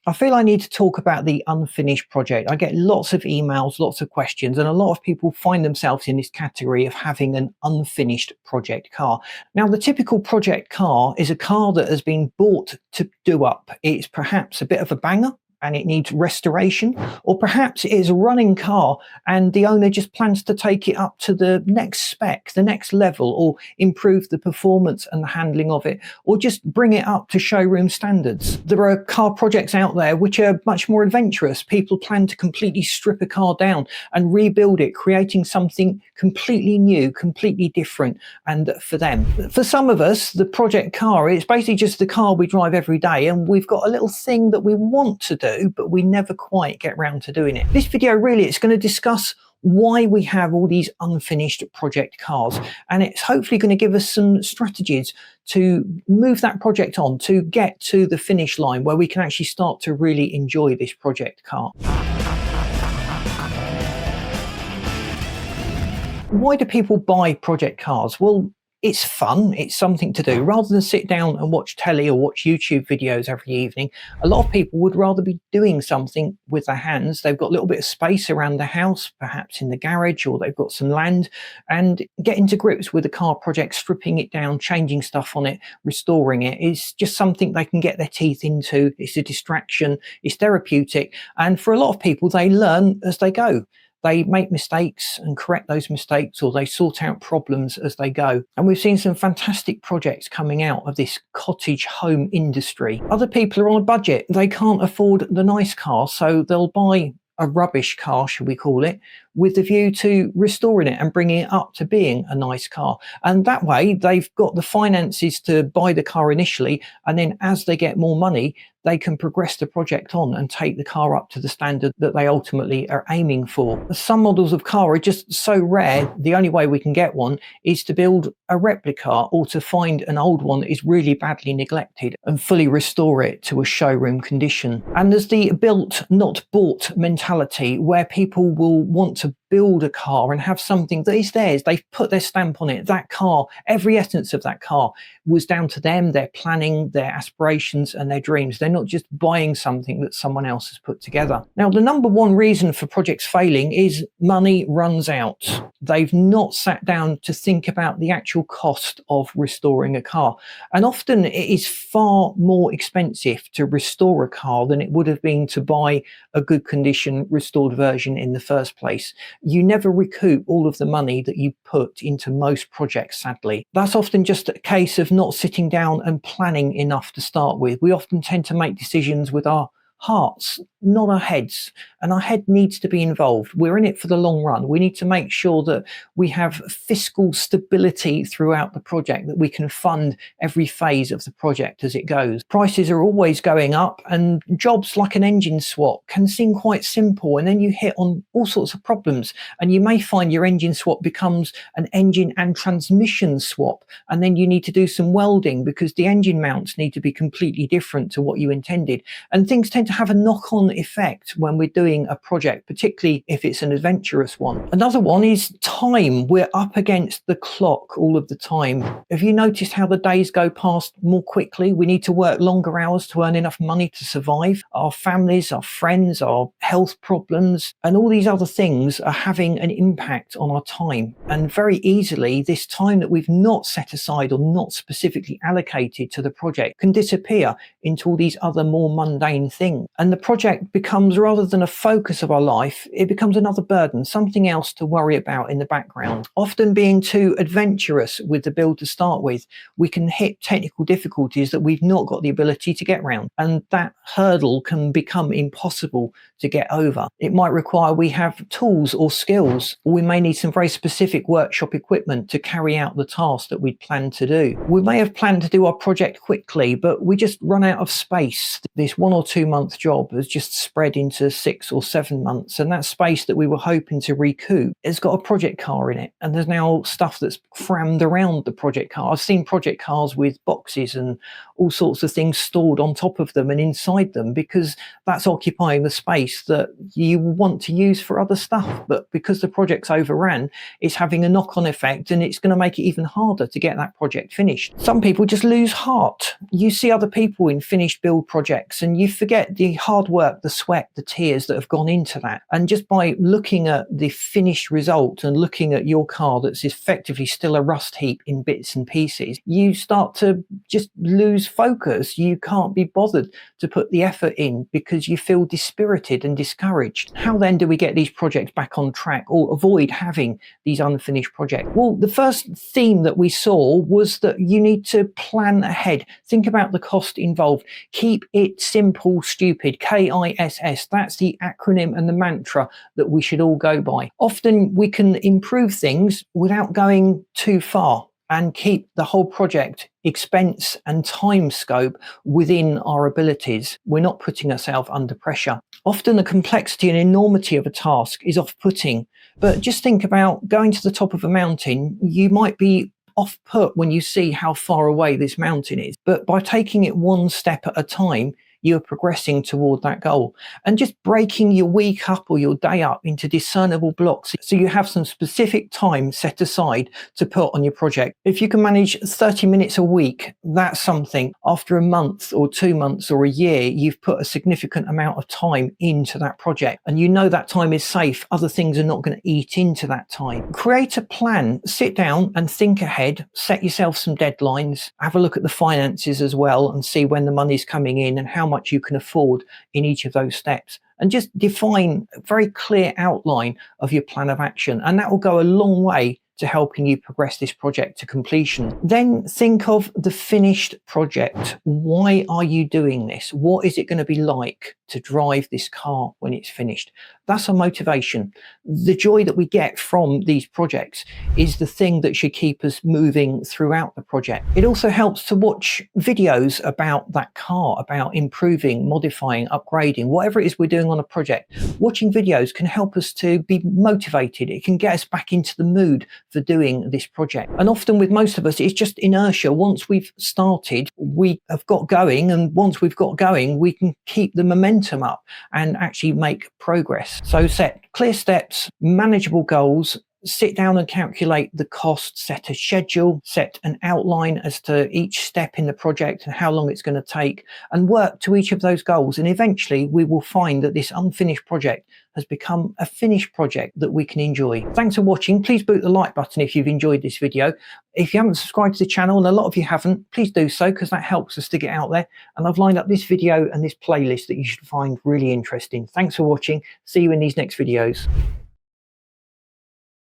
I feel I need to talk about the unfinished project. I get lots of emails, lots of questions, and a lot of people find themselves in this category of having an unfinished project car. Now, the typical project car is a car that has been bought to do up. It's perhaps a bit of a banger and it needs restoration, or perhaps it is a running car and the owner just plans to take it up to the next spec, the next level, or improve the performance and the handling of it, or just bring it up to showroom standards. There are car projects out there which are much more adventurous. People plan to completely strip a car down and rebuild it, creating something completely new, completely different, and for them. For some of us, the project car is basically just the car we drive every day, and we've got a little thing that we want to do, but we never quite get round to doing it. This video really, it's going to discuss why we have all these unfinished project cars, and it's hopefully going to give us some strategies to move that project on, to get to the finish line where we can actually start to really enjoy this project car. Why do people buy project cars? Well, it's fun, it's something to do. Rather than sit down and watch telly or watch YouTube videos every evening, a lot of people would rather be doing something with their hands. They've got a little bit of space around the house, perhaps in the garage, or they've got some land, and getting to grips with the car project, stripping it down, changing stuff on it, restoring it is just something they can get their teeth into. It's a distraction, it's therapeutic, and for a lot of people, they learn as they go. They make mistakes and correct those mistakes, or they sort out problems as they go. And we've seen some fantastic projects coming out of this cottage home industry. Other people are on a budget. They can't afford the nice car, so they'll buy a rubbish car, should we call it, with the view to restoring it and bringing it up to being a nice car. And that way they've got the finances to buy the car initially, and then as they get more money, they can progress the project on and take the car up to the standard that they ultimately are aiming for. Some models of car are just so rare, the only way we can get one is to build a replica, or to find an old one that is really badly neglected and fully restore it to a showroom condition. And there's the built, not bought mentality, where people will want to build a car and have something that is theirs. They've put their stamp on it. That car, every essence of that car was down to them, their planning, their aspirations and their dreams. They're not just buying something that someone else has put together. Now, the number one reason for projects failing is money runs out. They've not sat down to think about the actual cost of restoring a car. And often it is far more expensive to restore a car than it would have been to buy a good condition restored version in the first place. You never recoup all of the money that you put into most projects, sadly. That's often just a case of not sitting down and planning enough to start with. We often tend to make decisions with our hearts, not our heads, and our head needs to be involved. We're in it for the long run. We need to make sure that we have fiscal stability throughout the project, that we can fund every phase of the project as it goes. Prices are always going up, and jobs like an engine swap can seem quite simple, and then you hit on all sorts of problems, and you may find your engine swap becomes an engine and transmission swap, and then you need to do some welding because the engine mounts need to be completely different to what you intended, and things tend to have a knock-on effect when we're doing a project, particularly if it's an adventurous one. Another one is time. We're up against the clock all of the time. Have you noticed how the days go past more quickly? We need to work longer hours to earn enough money to survive. Our families, our friends, our health problems, and all these other things are having an impact on our time. And very easily, this time that we've not set aside or not specifically allocated to the project can disappear into all these other more mundane things. And the project becomes, rather than a focus of our life, it becomes another burden, something else to worry about in the background. Often being too adventurous with the build to start with, we can hit technical difficulties that we've not got the ability to get around. And that hurdle can become impossible to get over. It might require we have tools or skills, or we may need some very specific workshop equipment to carry out the task that we'd planned to do. We may have planned to do our project quickly, but we just run out of space. This 1 or 2 month job has just just spread into 6 or 7 months, and that space that we were hoping to recoup has got a project car in it, and there's now stuff that's crammed around the project car. I've seen project cars with boxes and all sorts of things stored on top of them and inside them, because that's occupying the space that you want to use for other stuff. But because the project's overran, it's having a knock-on effect, and it's going to make it even harder to get that project finished. Some people just lose heart. You see other people in finished build projects and you forget the hard work, the sweat, the tears that have gone into that. And just by looking at the finished result and looking at your car that's effectively still a rust heap in bits and pieces, you start to just lose focus. You can't be bothered to put the effort in because you feel dispirited and discouraged. How then do we get these projects back on track or avoid having these unfinished projects? Well, the first theme that we saw was that you need to plan ahead. Think about the cost involved. Keep it simple, stupid. KISS. That's the acronym and the mantra that we should all go by. Often we can improve things without going too far and keep the whole project expense and time scope within our abilities. We're not putting ourselves under pressure. Often the complexity and enormity of a task is off-putting, but just think about going to the top of a mountain. You might be off-put when you see how far away this mountain is, but by taking it one step at a time, you're progressing toward that goal. And just breaking your week up or your day up into discernible blocks so you have some specific time set aside to put on your project. If you can manage 30 minutes a week, that's something. After a month or 2 months or a year, you've put a significant amount of time into that project, and you know that time is safe. Other things are not going to eat into that time. Create a plan, sit down and think ahead, set yourself some deadlines, have a look at the finances as well and see when the money's coming in and how much you can afford in each of those steps, and just define a very clear outline of your plan of action, and that will go a long way to helping you progress this project to completion. Then think of the finished project. Why are you doing this? What is it going to be like to drive this car when it's finished? That's our motivation. The joy that we get from these projects is the thing that should keep us moving throughout the project. It also helps to watch videos about that car, about improving, modifying, upgrading, whatever it is we're doing on a project. Watching videos can help us to be motivated. It can get us back into the mood for doing this project. And often with most of us, it's just inertia. Once we've started, we have got going, and once we've got going, we can keep the momentum up and actually make progress. So set clear steps, manageable goals, sit down and calculate the cost, set a schedule, set an outline as to each step in the project and how long it's going to take, and work to each of those goals. And eventually we will find that this unfinished project has become a finished project that we can enjoy. Thanks for watching. Please boot the like button if you've enjoyed this video. If you haven't subscribed to the channel, and a lot of you haven't, please do so, because that helps us to get out there. And I've lined up this video and this playlist that you should find really interesting. Thanks for watching. See you in these next videos.